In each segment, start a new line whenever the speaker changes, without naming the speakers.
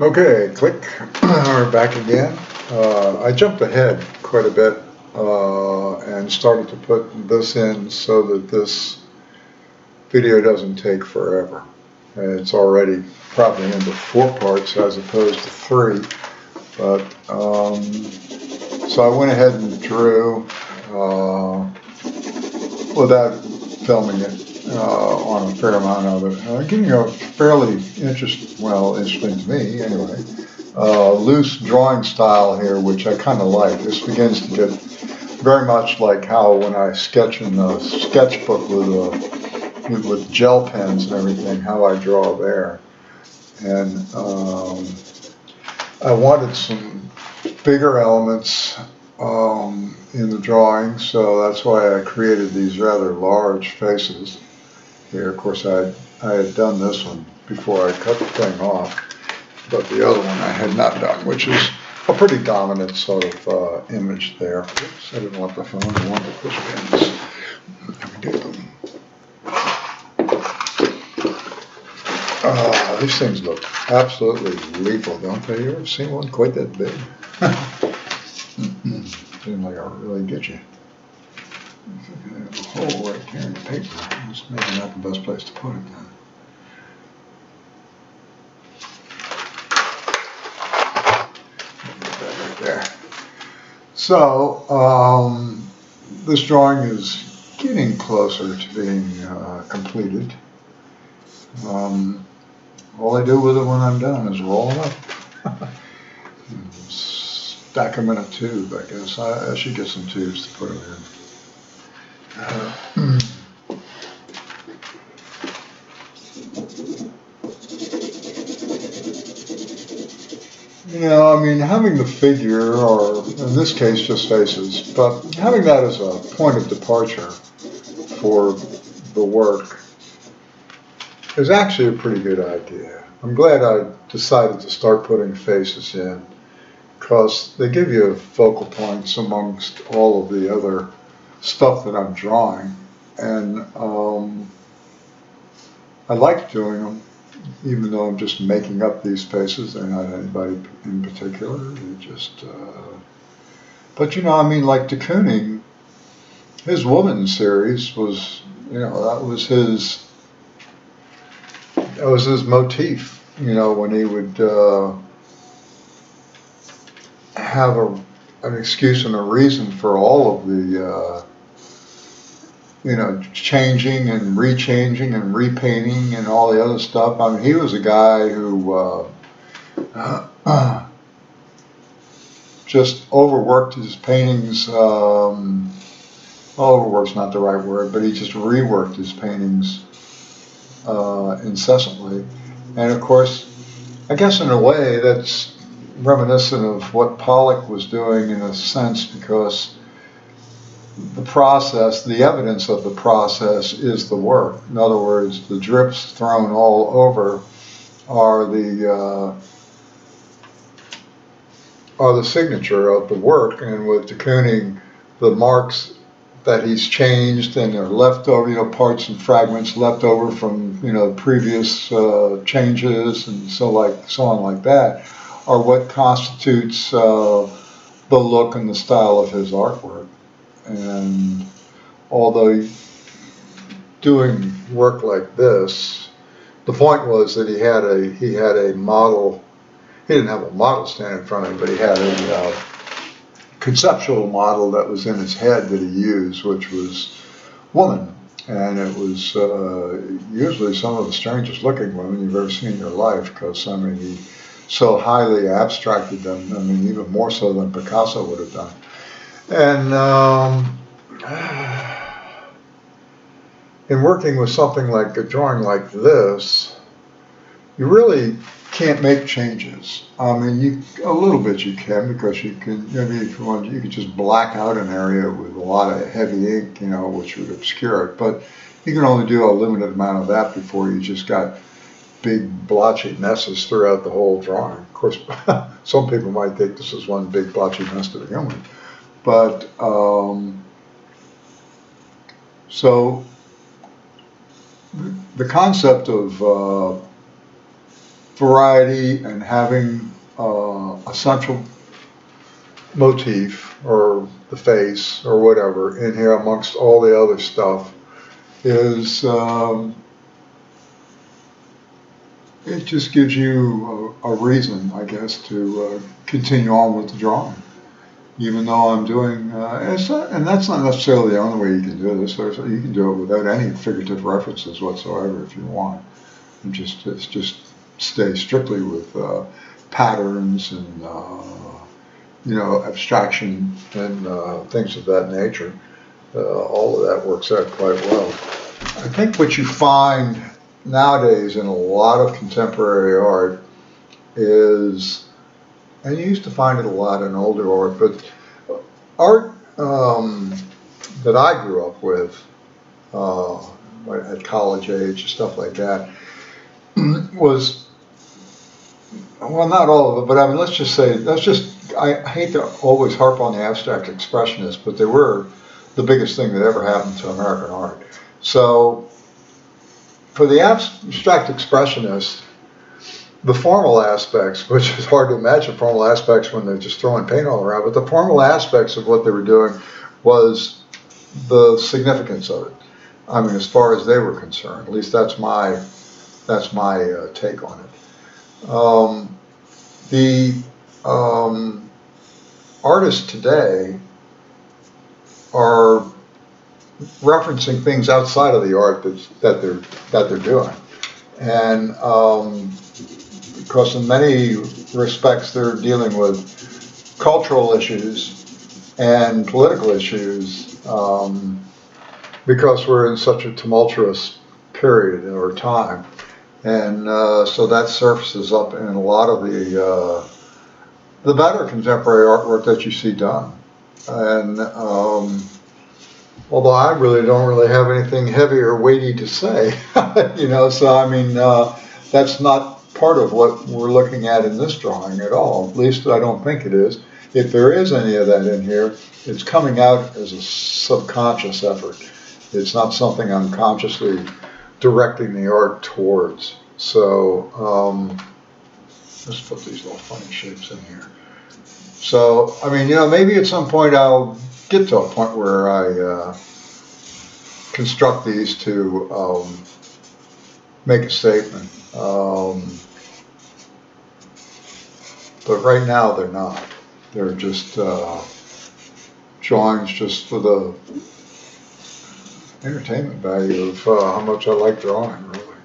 Okay, click. We're back again. I jumped ahead quite a bit and started to put this in so that this video doesn't take forever. It's already probably into 4 parts as opposed to 3. But so I went ahead and drew without filming it on a fair amount of it, giving a fairly interesting to me anyway, loose drawing style here, which I kind of like. This begins to get very much like how when I sketch in the sketchbook with gel pens and everything, how I draw there. And I wanted some bigger elements in the drawing, so that's why I created these rather large faces here. Of course, I had done this one before I cut the thing off, but the other one I had not done, which is a pretty dominant sort of image there. Oops, I didn't want the phone, I wanted to push pins. There we go. These things look absolutely lethal, don't they? You ever seen one quite that big? Seems like I'll really get you. There's a hole right here in the paper. That's maybe not the best place to put it then. Put that right there. So this drawing is getting closer to being completed. All I do with it when I'm done is roll it up. Stack them in a tube, I guess. I should get some tubes to put them in. You know, I mean, having the figure, or in this case just faces, but having that as a point of departure for the work is actually a pretty good idea. I'm glad I decided to start putting faces in, because they give you focal points amongst all of the other stuff that I'm drawing. And I like doing them, even though I'm just making up these faces. They're not anybody in particular. They're just, but you know, I mean, like de Kooning, his Woman series was, you know, that was his motif, you know, when he would have an excuse and a reason for all of the, you know, changing and rechanging and repainting and all the other stuff. I mean, he was a guy who just overworked his paintings. Overworked's not the right word, but he just reworked his paintings incessantly. And of course, I guess in a way that's reminiscent of what Pollock was doing in a sense, because the process, the evidence of the process is the work. In other words, the drips thrown all over are the signature of the work. And with de Kooning, the marks that he's changed and are left over, you know, parts and fragments left over from, you know, previous changes and so on like that, are what constitutes the look and the style of his artwork. And although doing work like this, the point was that he had a model. He didn't have a model stand in front of him, but he had a conceptual model that was in his head that he used, which was woman. And it was usually some of the strangest looking women you've ever seen in your life, because, I mean, he so highly abstracted them. I mean, even more so than Picasso would have done. And in working with something like a drawing like this, you really can't make changes. I mean, a little bit you can, because you can, I mean, if you want, you could just black out an area with a lot of heavy ink, you know, which would obscure it. But you can only do a limited amount of that before you just got big blotchy messes throughout the whole drawing. Of course, some people might think this is one big blotchy mess to begin with. But, so the concept of variety and having a central motif or the face or whatever in here amongst all the other stuff is it just gives you a reason, I guess, to continue on with the drawing. Even though I'm doing, and that's not necessarily the only way you can do this. You can do it without any figurative references whatsoever if you want. And just stay strictly with patterns and abstraction and things of that nature. All of that works out quite well. I think what you find nowadays in a lot of contemporary art is, and you used to find it a lot in older art, but art that I grew up with at college age and stuff like that was, well, not all of it, but I mean, let's just say, I hate to always harp on the abstract expressionists, but they were the biggest thing that ever happened to American art. So for the abstract expressionists, the formal aspects, which is hard to imagine formal aspects when they're just throwing paint all around, but the formal aspects of what they were doing was the significance of it. I mean, as far as they were concerned, at least that's my take on it. The artists today are referencing things outside of the art that they're doing, and because in many respects they're dealing with cultural issues and political issues, because we're in such a tumultuous period or time, and so that surfaces up in a lot of the better contemporary artwork that you see done. And although I really don't really have anything heavy or weighty to say, so I mean, that's not part of what we're looking at in this drawing at all. At least I don't think it is. If there is any of that in here, it's coming out as a subconscious effort. It's not something I'm consciously directing the art towards. So let's put these little funny shapes in here. So, I mean, maybe at some point I'll get to a point where I construct these to make a statement. But right now they're not. They're just drawings just for the entertainment value of how much I like drawing, really.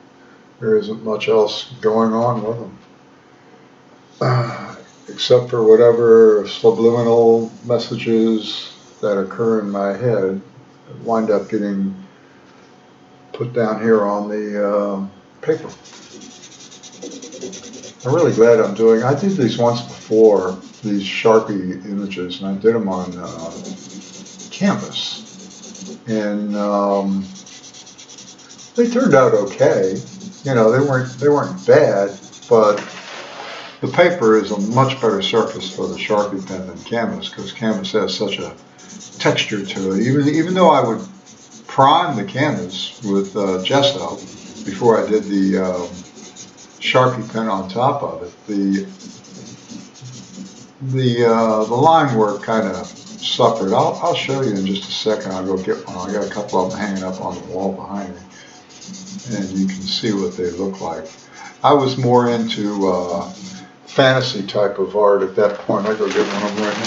There isn't much else going on with them. Except for whatever subliminal messages that occur in my head wind up getting put down here on the paper. I'm really glad I'm doing. I did these once before, these Sharpie images, and I did them on canvas, and they turned out okay. They weren't bad, but the paper is a much better surface for the Sharpie pen than canvas, because canvas has such a texture to it. Even though I would prime the canvas with gesso before I did the Sharpie pen on top of it, the line work kind of suffered. I'll show you in just a second. I'll go get one. I got a couple of them hanging up on the wall behind me, and you can see what they look like. I was more into fantasy type of art at that point. I go get one of them right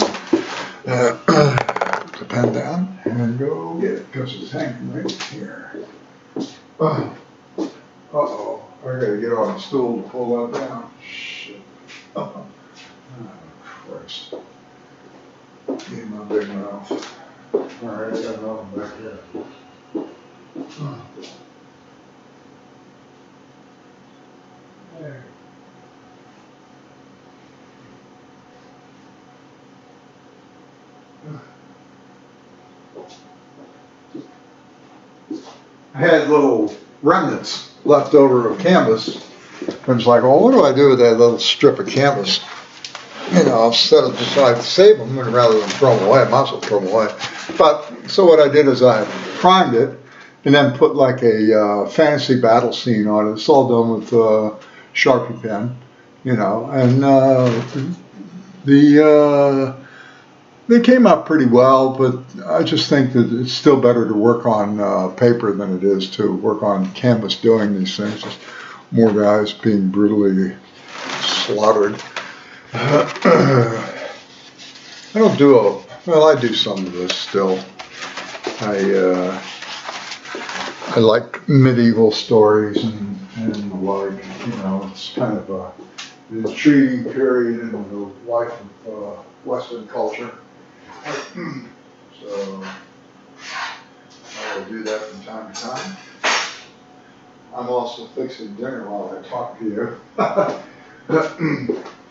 now. Put the pen down and go get it, because it's hanging right here. Uh-oh. I gotta get on a stool to pull that down. Shit. Oh, Christ. Get my big mouth. Alright, I got another one back here. There. I had little remnants left over of canvas. I was like, well, what do I do with that little strip of canvas? I'll set it aside to save them, and rather than throw them away, I might as well throw them away. But, so what I did is I primed it, and then put like a fantasy battle scene on it. It's all done with Sharpie pen, you know, and the they came out pretty well, but I just think that it's still better to work on paper than it is to work on canvas doing these things. Just more guys being brutally slaughtered. I don't do well, I do some of this still. I like medieval stories and the like, you know, it's kind of the intriguing period in the life of Western culture. So I will do that from time to time. I'm also fixing dinner while I talk to you.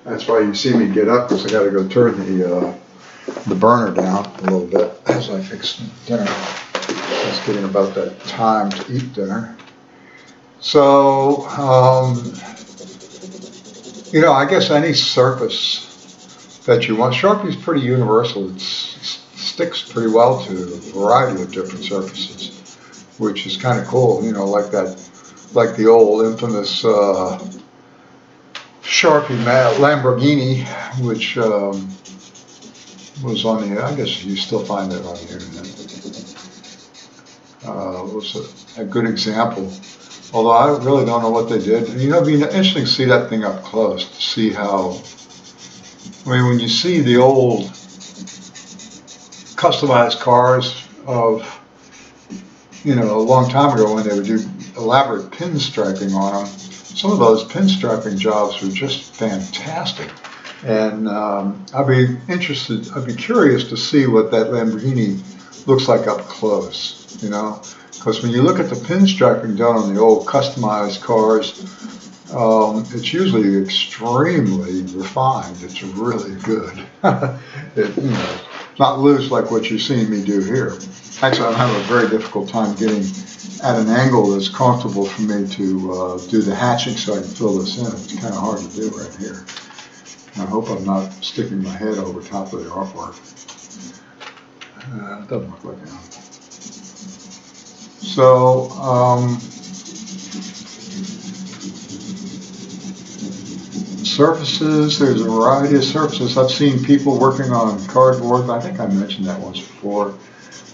That's why you see me get up, because I got to go turn the burner down a little bit as I fix dinner. It's getting about that time to eat dinner. So, you know, I guess any surface that you want. Sharpie's pretty universal. It sticks pretty well to a variety of different surfaces, which is kind of cool. You know, like the old infamous Sharpie Lamborghini, which was on the, I guess you still find that on the internet. Was a good example. Although I really don't know what they did. You know, it'd be interesting to see that thing up close, to see how, I mean, when you see the old customized cars of, you know, a long time ago when they would do elaborate pinstriping on them, some of those pinstriping jobs were just fantastic. And I'd be curious to see what that Lamborghini looks like up close, you know, because when you look at the pinstriping done on the old customized cars, it's usually extremely refined. It's really good. You know, not loose like what you're seeing me do here. Actually, I'm having a very difficult time getting at an angle that's comfortable for me to do the hatching so I can fill this in. It's kind of hard to do right here. I hope I'm not sticking my head over top of the artwork. It doesn't look like it. So, surfaces, there's a variety of surfaces. I've seen people working on cardboard. I think I mentioned that once before,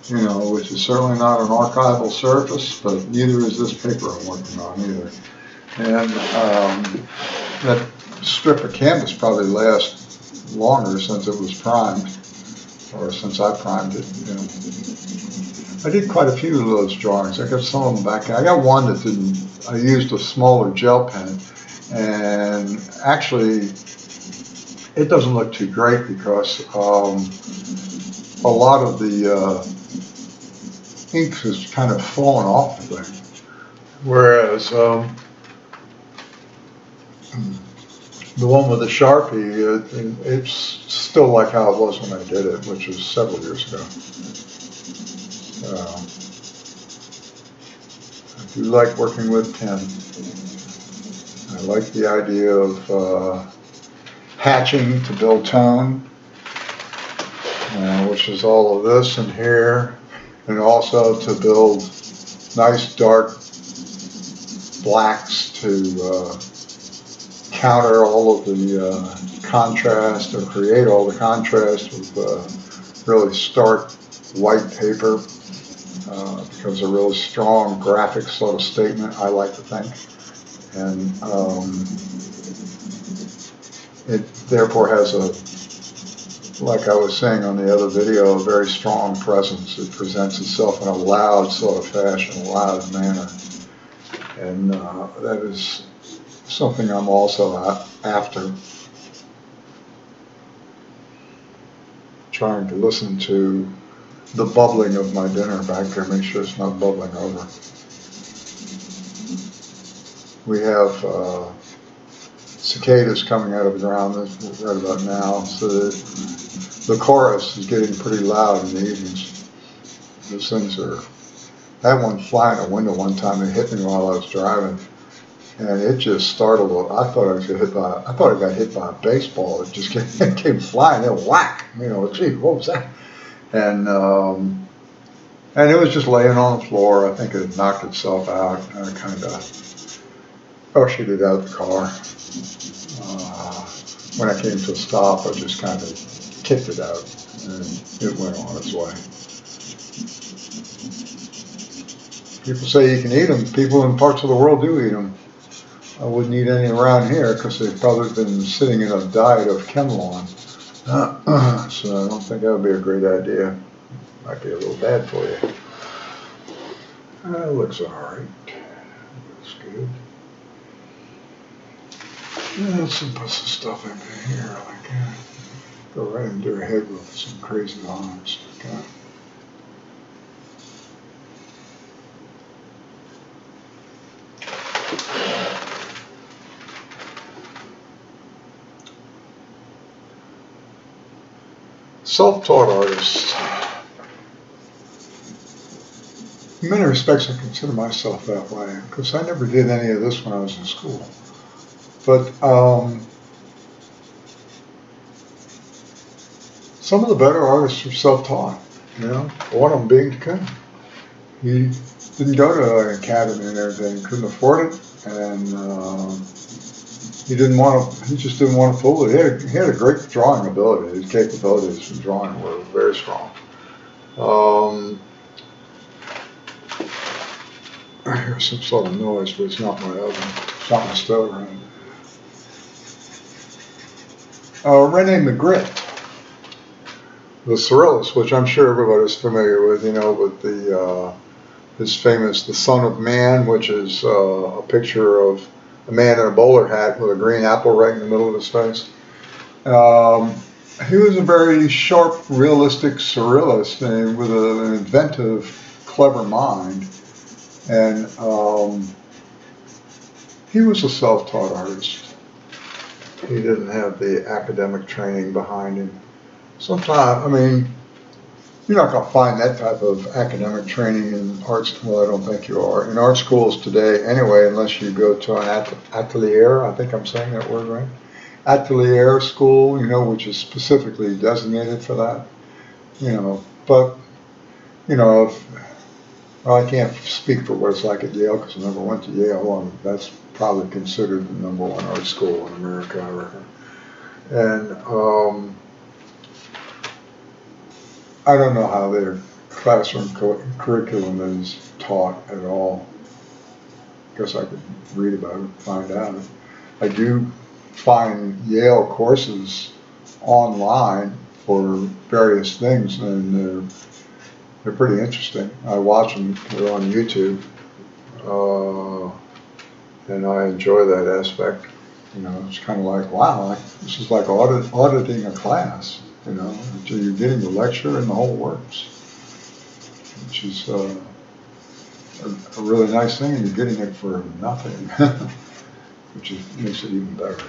you know, which is certainly not an archival surface, but neither is this paper I'm working on either. And that strip of canvas probably lasts longer since it was primed, or since I primed it, you know. I did quite a few of those drawings. I got some of them back. I got one that didn't, I used a smaller gel pen, and actually it doesn't look too great because a lot of the ink has kind of fallen off the thing. Whereas the one with the Sharpie, it's still like how it was when I did it, which was several years ago. I do like working with pen. I like the idea of hatching to build tone, which is all of this and here, and also to build nice dark blacks to counter all of the contrast, or create all the contrast with really stark white paper. Becomes a really strong graphic sort of statement, I like to think. And it therefore has a, like I was saying on the other video, a very strong presence. It presents itself in a loud sort of fashion, a loud manner. And that is something I'm also after. Trying to listen to the bubbling of my dinner back there, make sure it's not bubbling over. We have cicadas coming out of the ground right about now, so the chorus is getting pretty loud in the evenings. Those things are, I had one fly in a window one time and hit me while I was driving, and it just startled. I thought I got hit by a baseball. It just came flying, and whack, you know, gee, what was that? And it was just laying on the floor. I think it had knocked itself out, kind of. ushered it out of the car. When I came to a stop, I just kind of kicked it out, and it went on its way. People say you can eat them. People in parts of the world do eat them. I wouldn't eat any around here because they've probably been sitting in a diet of Kenlon. So I don't think that would be a great idea. Might be a little bad for you. It looks alright. Looks good. Let's put some stuff in here like that. Go right into her head with some crazy lines. Okay. Self-taught artist. In many respects, I consider myself that way because I never did any of this when I was in school. But some of the better artists are self-taught. You know, one of them being DeCooning. He didn't go to an academy and everything. He couldn't afford it, and he didn't want to. He just didn't want to fool it. He had a great drawing ability. His capabilities in drawing were very strong. I hear some sort of noise, but it's not my oven. It's not my stove, right? Rene Magritte, the Surrealist, which I'm sure everybody's familiar with, you know, with the his famous The Son of Man, which is a picture of a man in a bowler hat with a green apple right in the middle of his face. He was a very sharp, realistic surrealist and with an inventive, clever mind. And he was a self-taught artist. He didn't have the academic training behind him. Sometimes, I mean, you're not going to find that type of academic training in arts. Well, I don't think you are. In art schools today, anyway, unless you go to an atelier, I think I'm saying that word right. Atelier school, you know, which is specifically designated for that. You know, but, you know, well, I can't speak for what it's like at Yale because I never went to Yale, and that's probably considered the #1 art school in America, I reckon. And I don't know how their classroom curriculum is taught at all. I guess I could read about it and find out. I do find Yale courses online for various things, and they're pretty interesting. I watch them. They're on YouTube, and I enjoy that aspect. You know, it's kind of like, wow, this is like auditing a class. You know, until you're getting the lecture and the whole works, which is a really nice thing, and you're getting it for nothing, which makes it even better,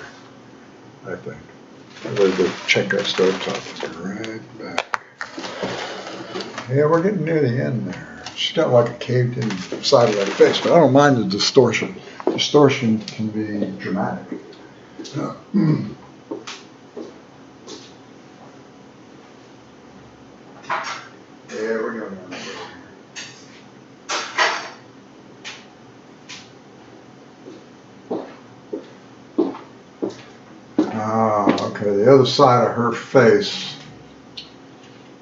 I think. I'm going to go check that stovetop. I'll be right back. Yeah, we're getting near the end there. She's got like a caved-in side of that face, but I don't mind the distortion. Distortion can be dramatic. Yeah, we're going down. Okay, the other side of her face,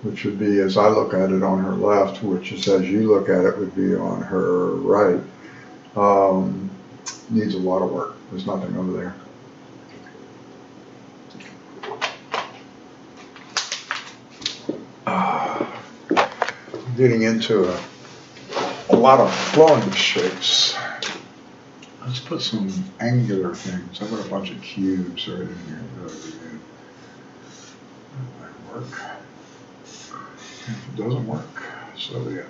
which would be, as I look at it, on her left, which is, as you look at it, would be on her right, needs a lot of work. There's nothing over there. Getting into a lot of flowing shapes. Let's put some angular things. I've got a bunch of cubes right in here. That might work. If it doesn't work, so be it.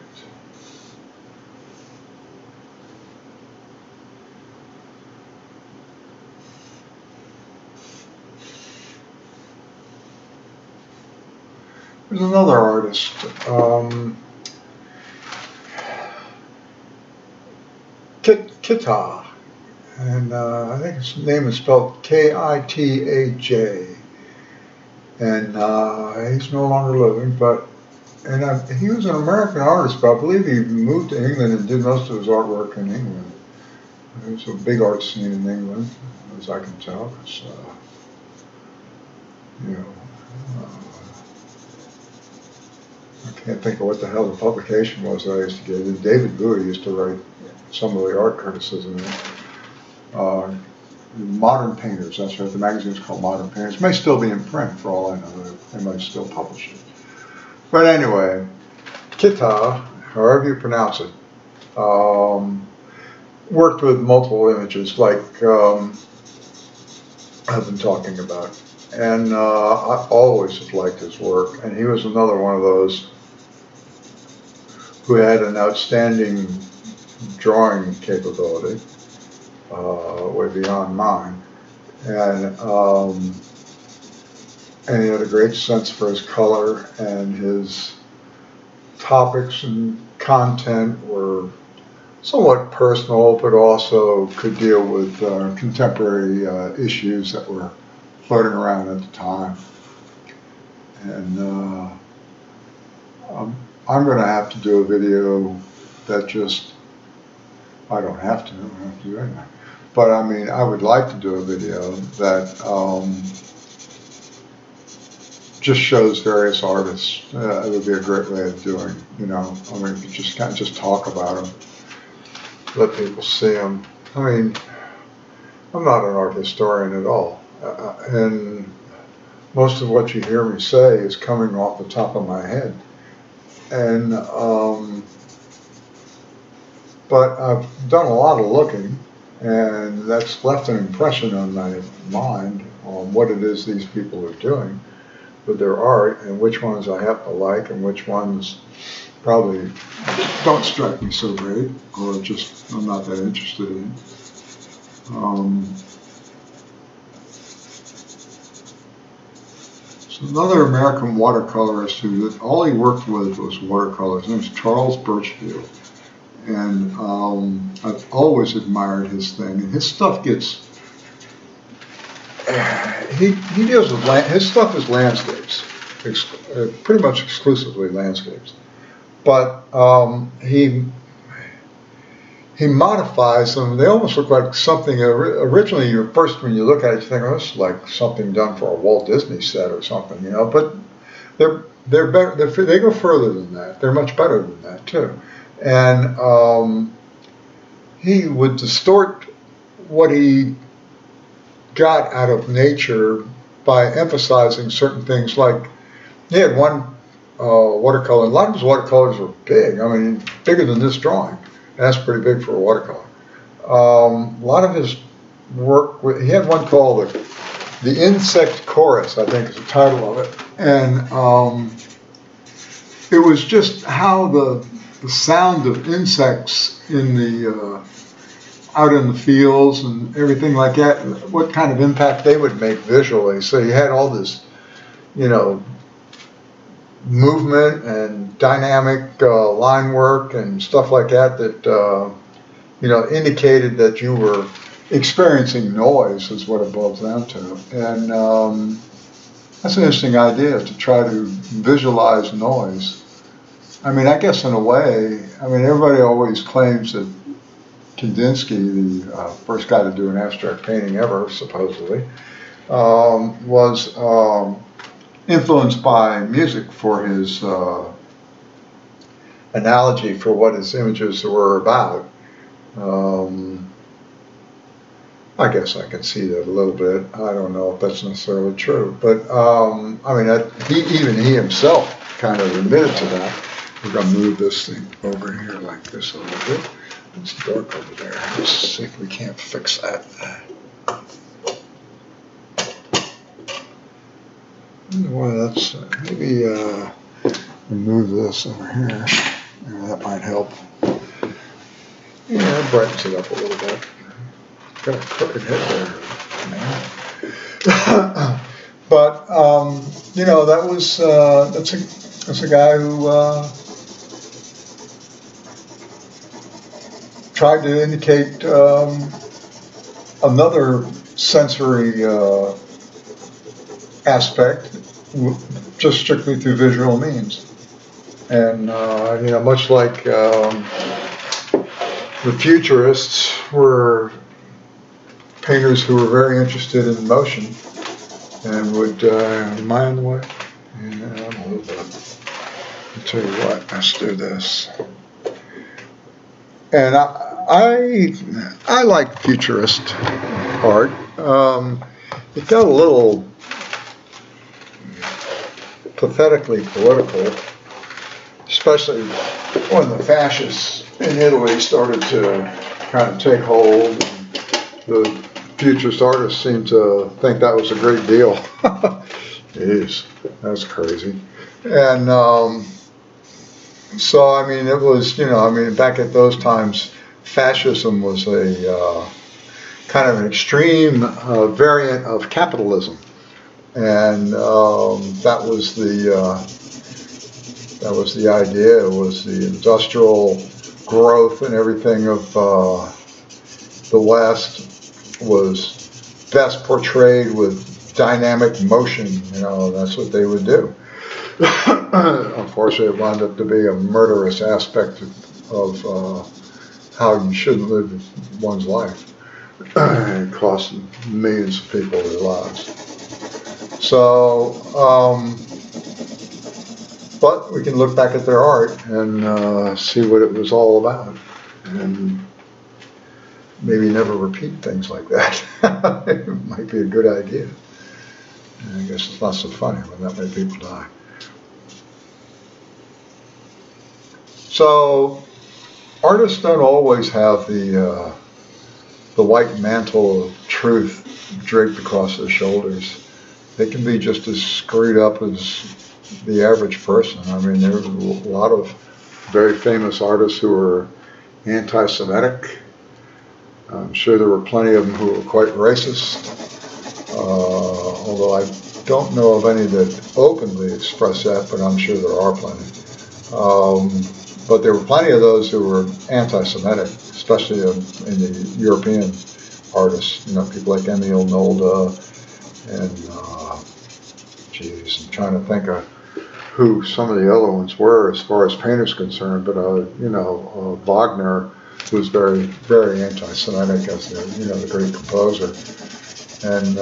There's another artist. Kitaj, and I think his name is spelled Kitaj, and he's no longer living, but he was an American artist, but I believe he moved to England and did most of his artwork in England. There's a big art scene in England, as I can tell. It's, you know, I can't think of what the hell the publication was that I used to get. David Bowie used to write some of the art criticism. Modern Painters, that's right, the magazine's called Modern Painters. It may still be in print for all I know, they might still publish it. But anyway, Kita, however you pronounce it, worked with multiple images like I've been talking about. And I always have liked his work, and he was another one of those who had an outstanding drawing capability, way beyond mine, and he had a great sense for his color, and his topics and content were somewhat personal, but also could deal with contemporary issues that were floating around at the time. And I'm going to have to do a video that just, I don't have to do anything. But I mean, I would like to do a video that just shows various artists. It would be a great way of doing, you know, I mean, if you just kind of just talk about them, let people see them. I mean, I'm not an art historian at all. And most of what you hear me say is coming off the top of my head. And, but I've done a lot of looking, and that's left an impression on my mind on what it is these people are doing with their art, and which ones I happen to like, and which ones probably don't strike me so great, or just I'm not that interested in. So another American watercolorist who all he worked with was watercolors. His name was Charles Birchfield, and I've always admired his thing. And his stuff gets he deals with his stuff is landscapes, pretty much exclusively landscapes, but he modifies them. They almost look like something. Originally, when you look at it, you think, oh, this is like something done for a Walt Disney set or something, you know. But they're better. They go further than that. They're much better than that too. And he would distort what he got out of nature by emphasizing certain things. Like he had one watercolor. A lot of his watercolors were big. I mean, bigger than this drawing. That's pretty big for a watercolor. A lot of his work, he had one called The Insect Chorus, I think is the title of it. And it was just how the sound of insects in the, out in the fields and everything like that, what kind of impact they would make visually. So you had all this, you know, movement and dynamic line work and stuff like that you know, indicated that you were experiencing noise is what it boils down to. And that's an interesting idea, to try to visualize noise. I mean, I guess in a way, I mean, everybody always claims that Kandinsky, the first guy to do an abstract painting ever, supposedly, was influenced by music for his analogy for what his images were about. I guess I can see that a little bit. I don't know if that's necessarily true, but I mean, even he himself kind of admitted to that. We're going to move this thing over here like this a little bit. It's dark over there. Let's see if we can't fix that. Well, that's maybe move this over here. That might help. Yeah, it brightens it up a little bit. Got a crooked head there, man. But you know, that was that's a guy who tried to indicate another sensory aspect, just strictly through visual means. And you know, much like the futurists were painters who were very interested in motion and would, am I in the way? Yeah, I'm a little bit. I'll tell you what, let's do this. And I like futurist art. It got a little pathetically political, especially when the fascists in Italy started to kind of take hold. The futurist artists seemed to think that was a great deal. Jeez, that's crazy. And so, I mean, it was, back at those times, fascism was a kind of an extreme variant of capitalism. And that was the idea. It was the industrial growth and everything of the West was best portrayed with dynamic motion. That's what they would do. Unfortunately, it wound up to be a murderous aspect of how you shouldn't live one's life. It cost millions of people their lives. So, but we can look back at their art and see what it was all about, and maybe never repeat things like that. It might be a good idea. And I guess it's not so funny when that many people die. So, artists don't always have the white mantle of truth draped across their shoulders. They can be just as screwed up as the average person. I mean, there are a lot of very famous artists who were anti-Semitic. I'm sure there were plenty of them who were quite racist, although I don't know of any that openly express that, but I'm sure there are plenty. But there were plenty of those who were anti-Semitic, especially in the European artists, people like Emile Nolde and, I'm trying to think of who some of the other ones were as far as painters concerned, but, Wagner was very, very anti-Semitic as the great composer. And,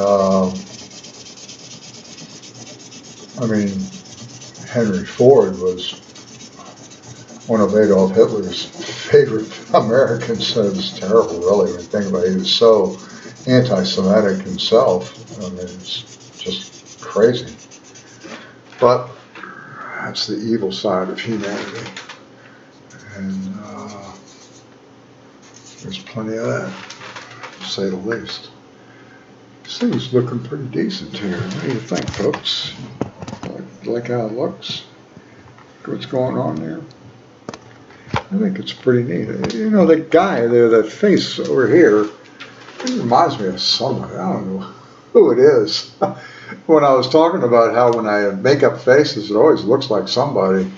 Henry Ford was one of Adolf Hitler's favorite Americans. So it was terrible, really, when you think about it. He was so anti-Semitic himself. It's just crazy. But that's the evil side of humanity. And there's plenty of that, to say the least. This thing's looking pretty decent here. What do you think, folks? Like how it looks? What's going on there? I think it's pretty neat. The guy there, that face over here, it reminds me of somebody. I don't know who it is. When I was talking about how when I make up faces, it always looks like somebody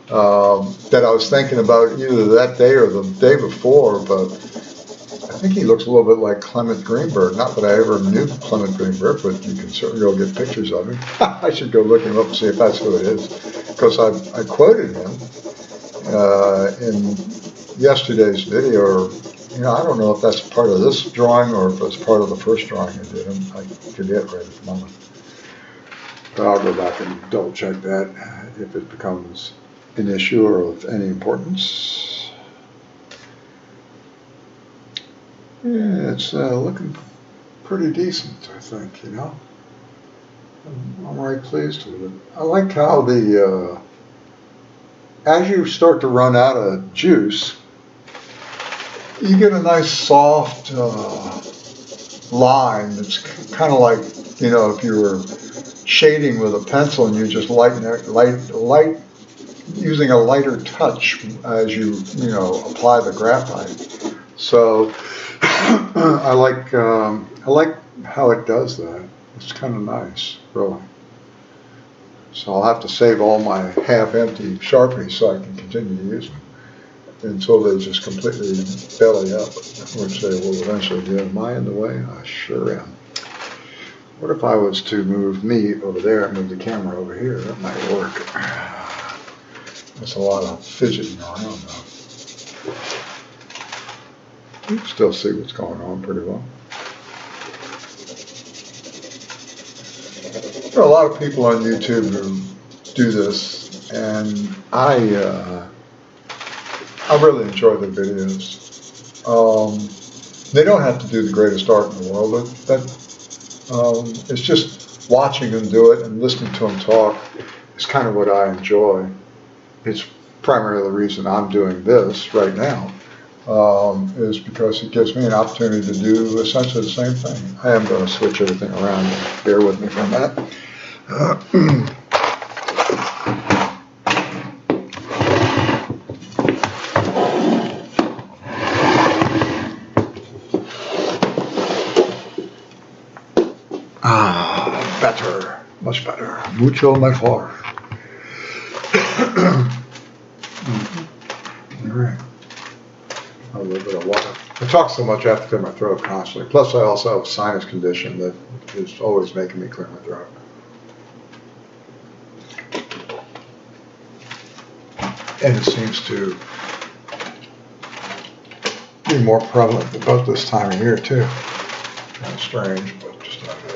that I was thinking about either that day or the day before, but I think he looks a little bit like Clement Greenberg. Not that I ever knew Clement Greenberg, but you can certainly go get pictures of him. I should go look him up and see if that's who it is, because I quoted him in yesterday's video, or I don't know if that's part of this drawing or if it's part of the first drawing I did. I forget right at the moment. But I'll go back and double check that if it becomes an issue or of any importance. Yeah, it's looking pretty decent, I think, I'm right pleased with it. I like how the as you start to run out of juice, you get a nice soft line that's kind of like, if you were shading with a pencil and you're just using a lighter touch as you apply the graphite. So I like how it does that. It's kind of nice, really. So I'll have to save all my half-empty Sharpies so I can continue to use them until they just completely belly up, which they will eventually do. Am I in the way? I sure am. What if I was to move me over there and move the camera over here? That might work. That's a lot of fidgeting around though. You can still see what's going on pretty well. There are a lot of people on YouTube who do this, and I really enjoy their videos. They don't have to do the greatest art in the world, but it's just watching them do it and listening to them talk is kind of what I enjoy. It's primarily the reason I'm doing this right now, is because it gives me an opportunity to do essentially the same thing. I am going to switch everything around. Bear with me for a minute. Better, much better, mucho mejor. All right, a little bit of water. I talk so much I have to clear my throat constantly. Plus, I also have a sinus condition that is always making me clear my throat. And it seems to be more prevalent about this time of year too. Kind of strange, but just how it is.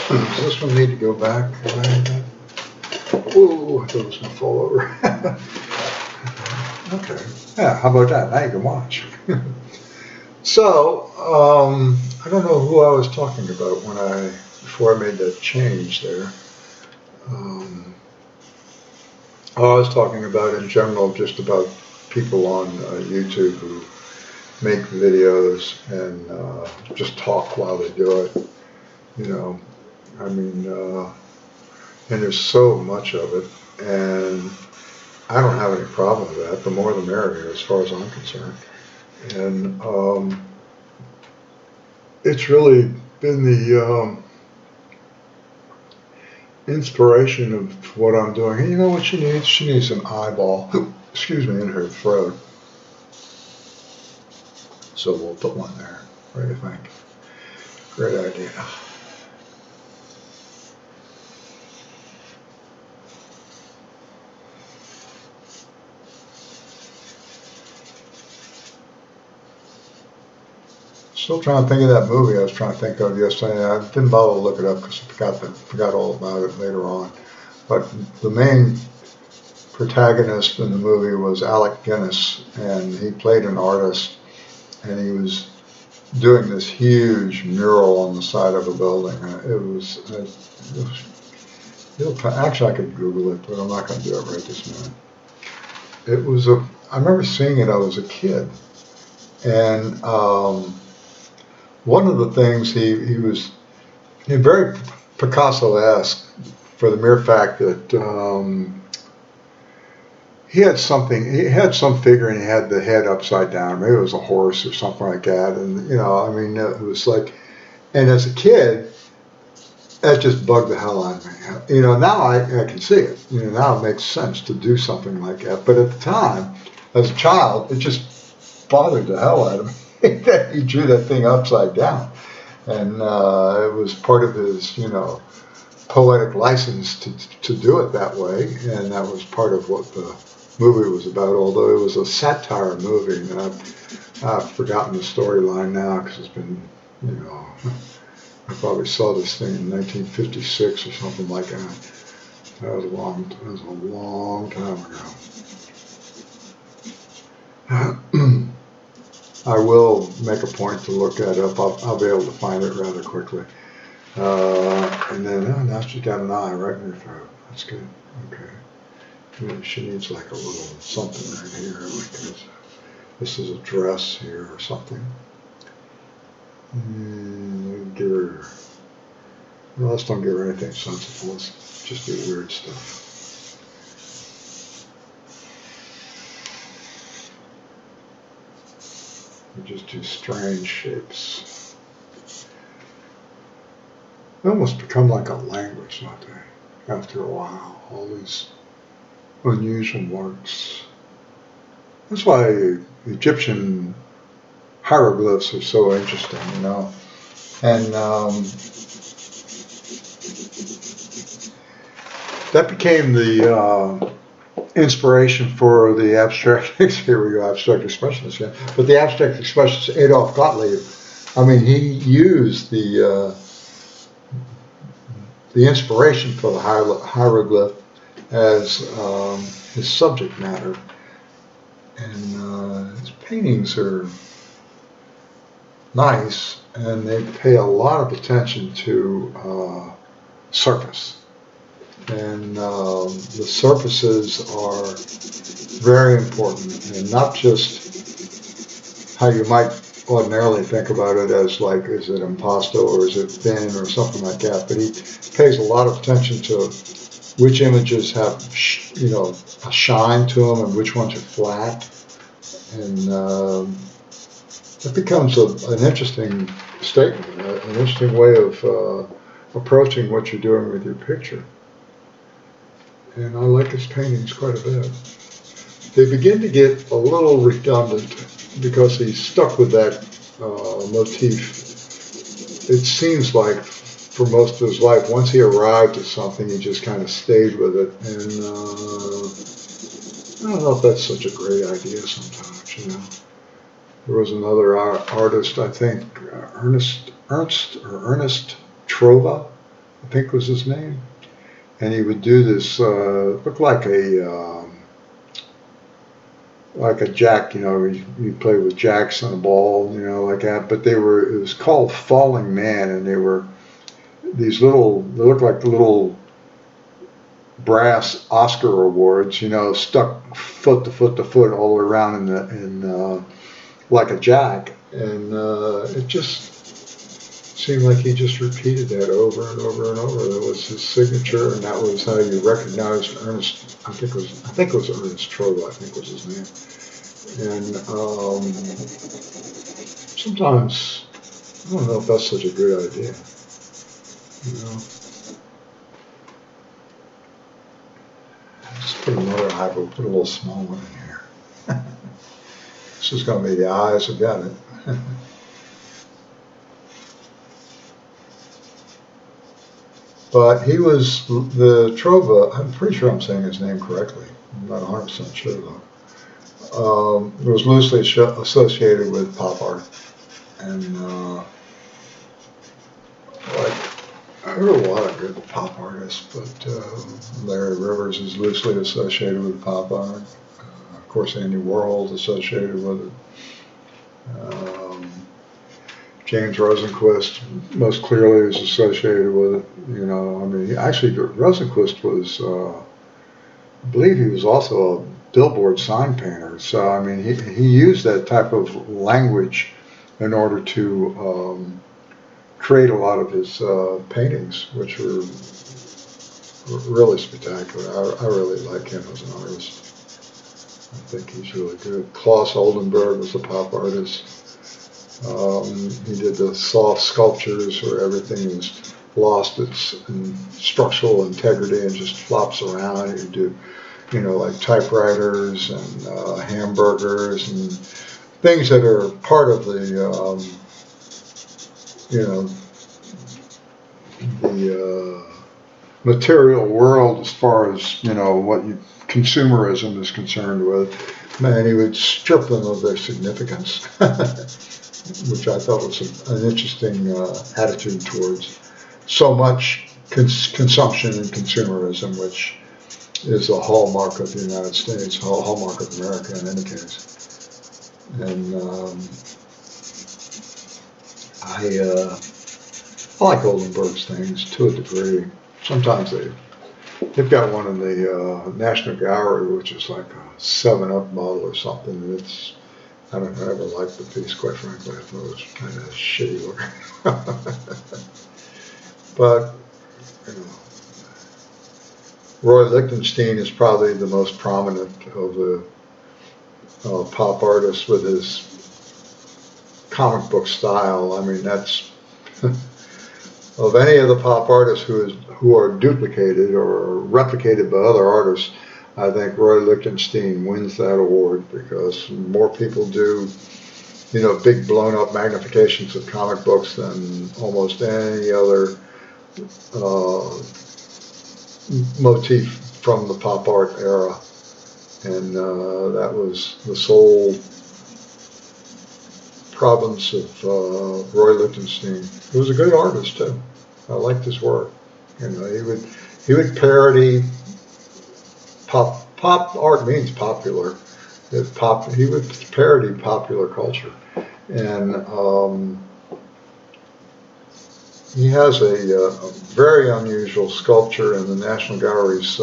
Does this one need to go back? Ooh, I thought it was going to fall over. Okay. Yeah, how about that? Now you can watch. So, I don't know who I was talking about before I made that change there. I was talking about in general just about people on YouTube who make videos and just talk while they do it. You know, I mean, and there's so much of it, and I don't have any problem with that. The more the merrier, as far as I'm concerned. And it's really been the inspiration of what I'm doing. And you know what she needs? She needs an eyeball, excuse me, in her throat. So we'll put one there. What do you think? Great idea. Still trying to think of that movie I was trying to think of yesterday. I didn't bother to look it up because I forgot all about it later on. But the main protagonist in the movie was Alec Guinness, and he played an artist, and he was doing this huge mural on the side of a building. Actually, I could Google it, but I'm not going to do it right this minute. I remember seeing it. I was a kid, and one of the things he was very Picasso-esque for the mere fact that he had some figure and he had the head upside down. Maybe it was a horse or something like that. And, you know, I mean, it was like, and as a kid, that just bugged the hell out of me. You know, now I can see it. You know, now it makes sense to do something like that. But at the time, as a child, it just bothered the hell out of me that he drew that thing upside down. And it was part of his, you know, poetic license to do it that way. And that was part of what the movie was about, although it was a satire movie. And I've forgotten the storyline now because it's been, you know, I probably saw this thing in 1956 or something like that. That was a long time ago. I will make a point to look that up. I'll be able to find it rather quickly. And then, now she's got an eye right in her throat. That's good. Okay. Maybe she needs like a little something right here. Like this is a dress here or something. Give her. Well, let's don't give her anything sensible. Let's just do weird stuff. We just do strange shapes. They almost become like a language, don't they? After a while, all these unusual marks. That's why Egyptian hieroglyphs are so interesting, you know. And that became the inspiration for the abstract, here we go, abstract expressionist, yeah. But the abstract expressionist Adolf Gottlieb, I mean, he used the inspiration for the hieroglyph as his subject matter. And his paintings are nice, and they pay a lot of attention to surface. And the surfaces are very important, and not just how you might ordinarily think about it as like, is it impasto or is it thin or something like that, but he pays a lot of attention to which images have, you know, a shine to them and which ones are flat. And it becomes an interesting statement, an interesting way of approaching what you're doing with your picture. And I like his paintings quite a bit. They begin to get a little redundant because he's stuck with that motif. It seems like for most of his life, once he arrived at something, he just kind of stayed with it. And I don't know if that's such a great idea sometimes, you know. There was another artist, I think, Ernest Trova, I think was his name. And he would do this, looked like a jack, you know, you play with jacks on a ball, you know, like that. But it was called Falling Man, and they were these little, they looked like little brass Oscar awards, you know, stuck foot to foot to foot all the way around in like a jack. And it just seemed like he just repeated that over and over and over. That was his signature, and that was how you recognized Ernest. I think it was Ernest Trova, I think was his name. And sometimes I don't know if that's such a good idea, you know. Just put another eyeball, put a little small one in here. This is going to be the eyes. I've got it. But he was the Trova. I'm pretty sure I'm saying his name correctly. I'm not 100% sure though. It was loosely associated with pop art, and like I heard a lot of good pop artists, but Larry Rivers is loosely associated with pop art. Of course, Andy Warhol's associated with it. James Rosenquist most clearly is associated with it. You know, I mean, actually, Rosenquist was, I believe he was also a billboard sign painter. So, I mean, he used that type of language in order to create a lot of his paintings, which were really spectacular. I really like him as an artist. I think he's really good. Klaus Oldenburg was a pop artist. He did the soft sculptures where everything is lost its structural integrity and just flops around. He do, you know, like typewriters and hamburgers and things that are part of the, you know, the material world as far as, you know, what consumerism is concerned with. Man, he would strip them of their significance. Which I thought was an interesting attitude towards so much consumption and consumerism, which is a hallmark of the United States, a hallmark of America in any case. And I like Oldenburg's things to a degree. Sometimes they've got one in the National Gallery, which is like a 7-Up bottle or something. And I don't know, I never liked the piece, quite frankly. I thought it was kind of shitty looking. But, you know, Roy Lichtenstein is probably the most prominent of the pop artists with his comic book style. I mean, that's, of any of the pop artists who are duplicated or replicated by other artists, I think Roy Lichtenstein wins that award because more people do, you know, big blown up magnifications of comic books than almost any other motif from the pop art era. and that was the sole province of Roy Lichtenstein, who was a good artist too. I liked his work. You know, he would parody pop art means popular. He would parody popular culture, and he has a very unusual sculpture in the National Gallery's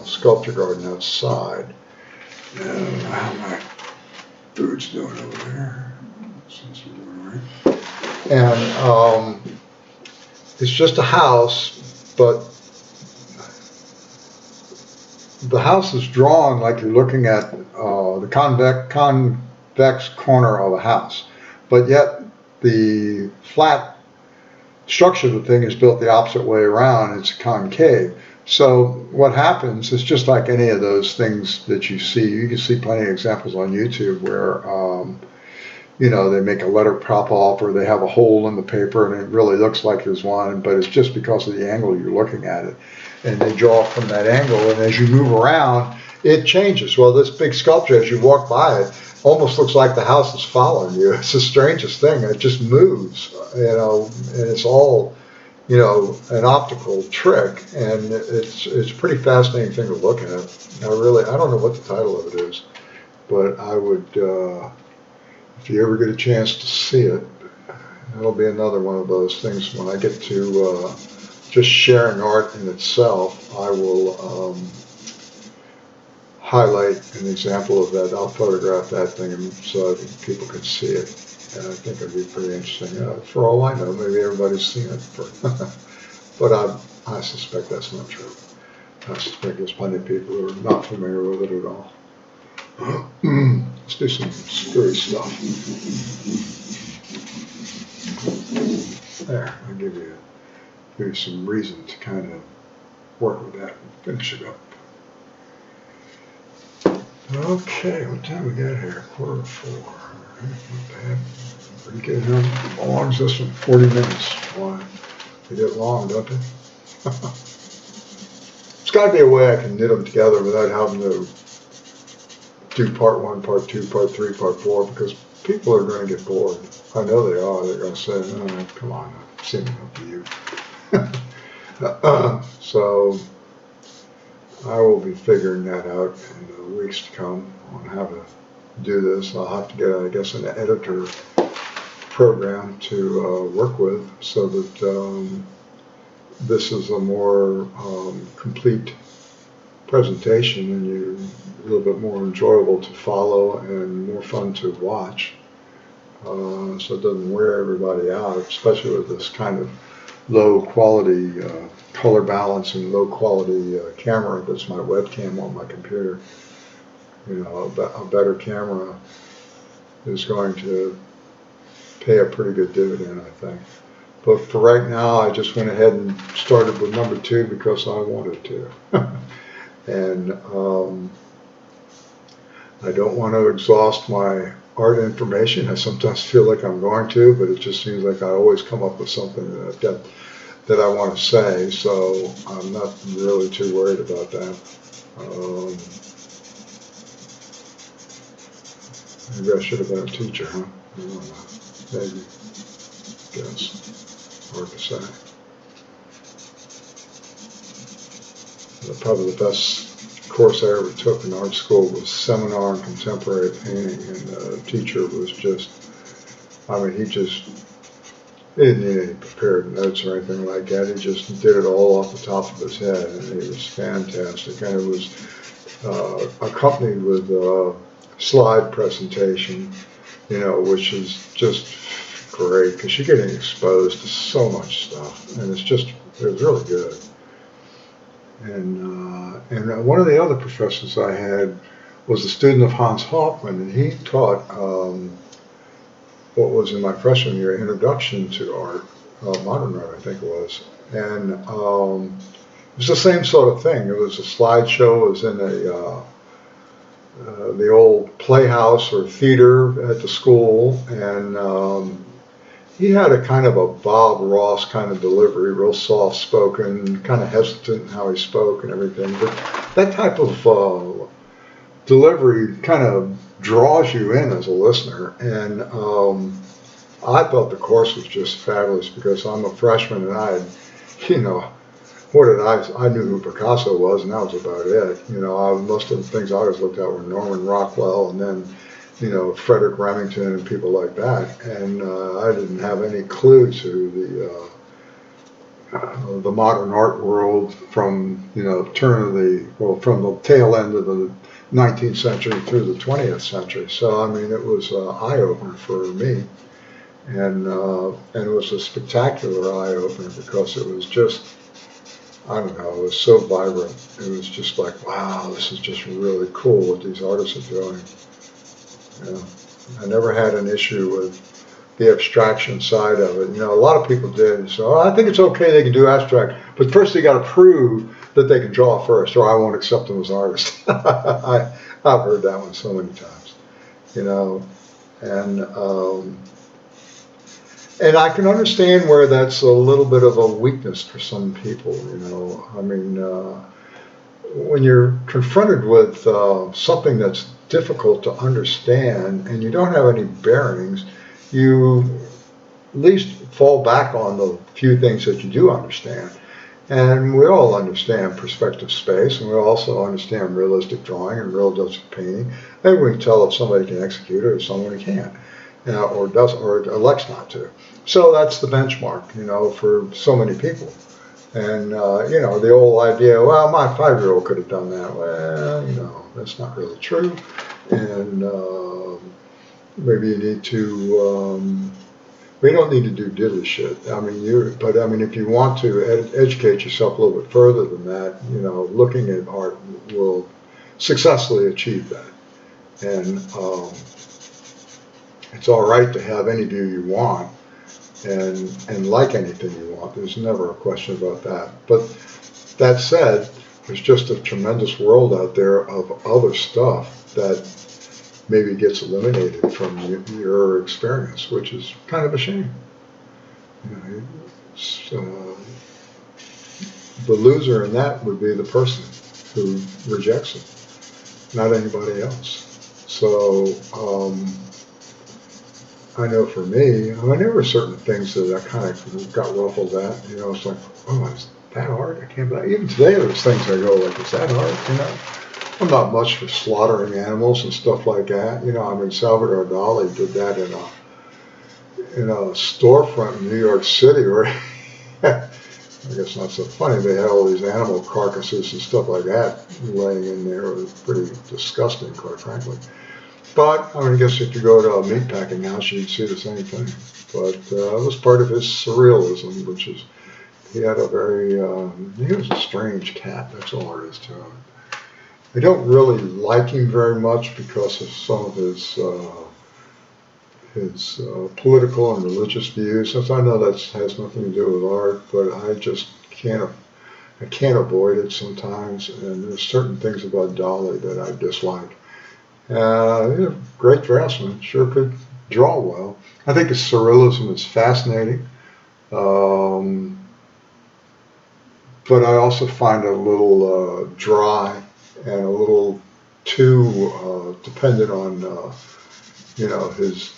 sculpture garden outside. And I don't know how my food's doing over there. Seems to be doing all right. And it's just a house, but the house is drawn like you're looking at the convex corner of a house, but yet the flat structure of the thing is built the opposite way around. It's concave. So what happens is just like any of those things that you see. You can see plenty of examples on YouTube where you know, they make a letter pop off, or they have a hole in the paper and it really looks like there's one, but it's just because of the angle you're looking at it. And they draw from that angle, and as you move around, it changes. Well, this big sculpture, as you walk by it, almost looks like the house is following you. It's the strangest thing. It just moves, you know, and it's all, you know, an optical trick, and it's a pretty fascinating thing to look at. I don't know what the title of it is, but I would, if you ever get a chance to see it, it'll be another one of those things. When I get to just sharing art in itself, I will highlight an example of that. I'll photograph that thing so that people can see it. And I think it'd be pretty interesting. For all I know, maybe everybody's seen it. But I suspect that's not true. I suspect there's plenty of people who are not familiar with it at all. Let's do some screwy stuff. There, I'll give you some reason to kind of work with that and finish it up. Okay, what time we got here? 3:45. Not bad. Pretty good. How long is this one? 40 minutes. Why? They get long, don't they? There's got to be a way I can knit them together without having to do part 1, part 2, part 3, part 4, because people are going to get bored. I know they are. They're going to say, oh, come on, I've seen enough of you. So I will be figuring that out in the weeks to come on how to do this. I'll have to get, I guess, an editor program to work with so that this is a more complete presentation and a little bit more enjoyable to follow and more fun to watch. So it doesn't wear everybody out, especially with this kind of low quality color balance and low quality camera that's my webcam on my computer. You know, a better camera is going to pay a pretty good dividend, I think. But for right now, I just went ahead and started with number 2 because I wanted to. And I don't want to exhaust my art information. I sometimes feel like I'm going to, but it just seems like I always come up with something that I want to say, so I'm not really too worried about that. Maybe I should have been a teacher, huh? I don't know. Maybe. Guess. Hard to say. Probably the best course I ever took in art school was Seminar in Contemporary Painting, and the teacher was just, I mean, he didn't need any prepared notes or anything like that. He just did it all off the top of his head, and it was fantastic. And it was accompanied with a slide presentation, you know, which is just great because you're getting exposed to so much stuff, and it was really good. And one of the other professors I had was a student of Hans Hofmann, and he taught what was in my freshman year, Introduction to Art, Modern Art, I think it was. And it was the same sort of thing. It was a slideshow. It was in the old playhouse or theater at the school, and he had a kind of a Bob Ross kind of delivery, real soft-spoken, kind of hesitant in how he spoke and everything. But that type of delivery kind of draws you in as a listener. And I thought the course was just fabulous because I'm a freshman and I had, you know, I knew who Picasso was and that was about it. You know, most of the things I always looked at were Norman Rockwell and then, you know, Frederick Remington and people like that. And I didn't have any clue to the modern art world from, you know, from the tail end of the 19th century through the 20th century. So, I mean, it was an eye-opener for me. And it was a spectacular eye-opener because it was just, I don't know, it was so vibrant. It was just like, wow, this is just really cool what these artists are doing. You know, I never had an issue with the abstraction side of it. You know, a lot of people did. So I think it's okay they can do abstract, but first they got to prove that they can draw first, or I won't accept them as artists. I've heard that one so many times. You know, and I can understand where that's a little bit of a weakness for some people, you know. I mean, when you're confronted with something that's difficult to understand and you don't have any bearings, you at least fall back on the few things that you do understand. And we all understand perspective space, and we also understand realistic drawing and realistic painting. Maybe we can tell if somebody can execute it or somebody can't. Or doesn't, or elects not to. So that's the benchmark, you know, for so many people. And, you know, the old idea, well, my 5-year-old could have done that. Well, you know, that's not really true. And maybe you need to, we don't need to do diddly shit. I mean, but I mean, if you want to educate yourself a little bit further than that, you know, looking at art will successfully achieve that. And, it's all right to have any view you want and like anything you want. There's never a question about that. But that said, there's just a tremendous world out there of other stuff that maybe gets eliminated from your experience, which is kind of a shame. You know, the loser in that would be the person who rejects it, not anybody else. So, I know for me, I mean, there were certain things that I kind of got ruffled at. You know, it's like, oh, is that art? I can't believe. Even today, there's things I go like, is that art? You know, I'm not much for slaughtering animals and stuff like that. You know, I mean, Salvador Dali did that in a storefront in New York City, where I guess not so funny. They had all these animal carcasses and stuff like that laying in there. It was pretty disgusting, quite frankly. But, I mean, I guess if you go to a meatpacking house, you'd see the same thing. But it was part of his surrealism, which is, he had a very, he was a strange cat. That's all there is to him. I don't really like him very much because of some of his political and religious views. Since I know that has nothing to do with art, but I just can't avoid it sometimes. And there's certain things about Dali that I dislike. Great draftsman, sure could draw well. I think his surrealism is fascinating, but I also find it a little dry and a little too dependent on, you know, his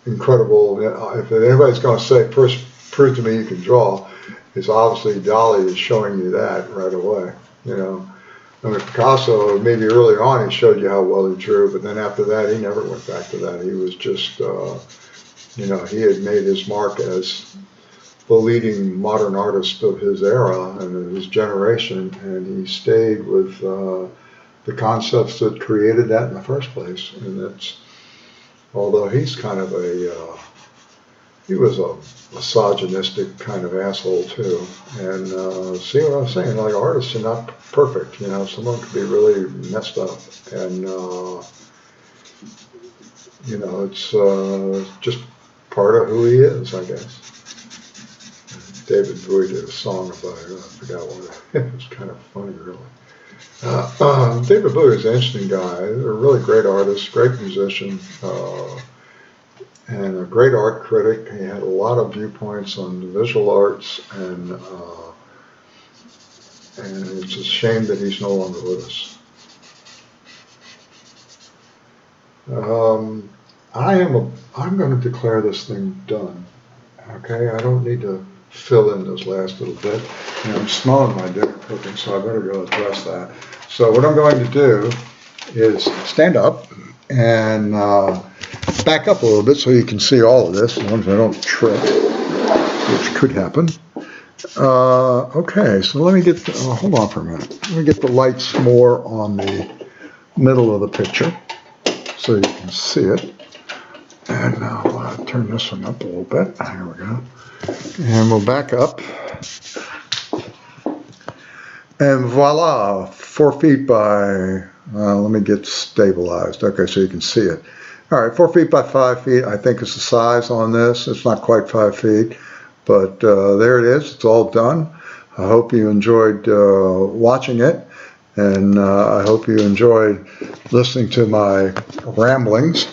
incredible. If anybody's going to say, prove to me you can draw, is obviously Dali is showing you that right away, you know. I mean, Picasso, maybe early on, he showed you how well he drew, but then after that, he never went back to that. He was just, you know, he had made his mark as the leading modern artist of his era and of his generation, and he stayed with the concepts that created that in the first place. And that's, although he's kind of he was a misogynistic kind of asshole too. And see what I'm saying? Like, artists are not perfect, you know. Someone could be really messed up, and you know, it's just part of who he is, I guess. David Bowie did a song about it. I forgot what it was. Kind of funny, really. David Bowie is an interesting guy. A really great artist, great musician. And a great art critic. He had a lot of viewpoints on the visual arts, and it's a shame that he's no longer with us. I'm going to declare this thing done. Okay, I don't need to fill in this last little bit. And I'm smelling my dinner cooking, so I better go address that. So what I'm going to do is stand up and back up a little bit so you can see all of this, as long as I don't trip, which could happen. Okay, so let me get, hold on for a minute. Let me get the lights more on the middle of the picture so you can see it. And I'll turn this one up a little bit. There we go. And we'll back up. And voila, 4 feet by, let me get stabilized. Okay, so you can see it. All right, 4 feet by 5 feet, I think is the size on this. It's not quite 5 feet, but there it is. It's all done. I hope you enjoyed watching it, and I hope you enjoyed listening to my ramblings.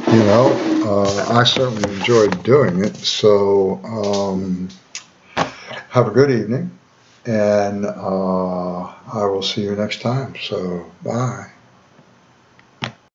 You know, I certainly enjoyed doing it. So have a good evening, and I will see you next time. So bye.